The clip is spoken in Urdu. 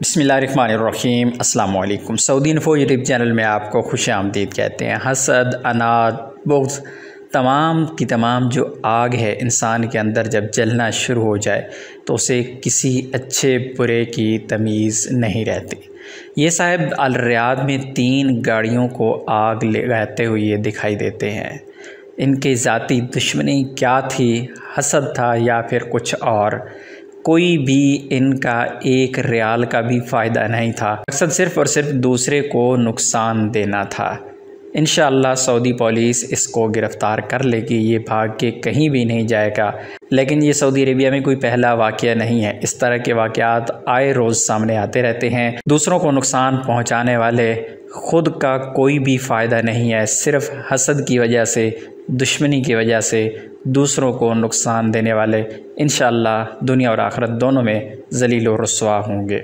بسم اللہ الرحمن الرحیم۔ السلام علیکم۔ سعودی انفو یوٹیوب چینل میں آپ کو خوش آمدید کہتے ہیں۔ حسد، اناد، بغض، تمام کی تمام جو آگ ہے انسان کے اندر جب جلنا شروع ہو جائے تو اسے کسی اچھے برے کی تمیز نہیں رہتی۔ یہ صاحب الریاض میں 3 گاڑیوں کو آگ لگاتے ہوئے دکھائی دیتے ہیں۔ ان کی ذاتی دشمنی کیا تھی؟ حسد تھا یا پھر کچھ اور؟ کوئی بھی ان کا 1 ریال کا بھی فائدہ نہیں تھا، مقصد صرف اور صرف دوسرے کو نقصان دینا تھا۔ انشاءاللہ سعودی پولیس اس کو گرفتار کر لے گی، یہ بھاگ کے کہیں بھی نہیں جائے گا۔ لیکن یہ سعودی عربیہ میں کوئی پہلا واقعہ نہیں ہے، اس طرح کے واقعات آئے روز سامنے آتے رہتے ہیں۔ دوسروں کو نقصان پہنچانے والے خود کا کوئی بھی فائدہ نہیں ہے، صرف حسد کی وجہ سے، دشمنی کی وجہ سے دوسروں کو نقصان دینے والے انشاءاللہ دنیا اور آخرت دونوں میں ذلیل و رسوا ہوں گے۔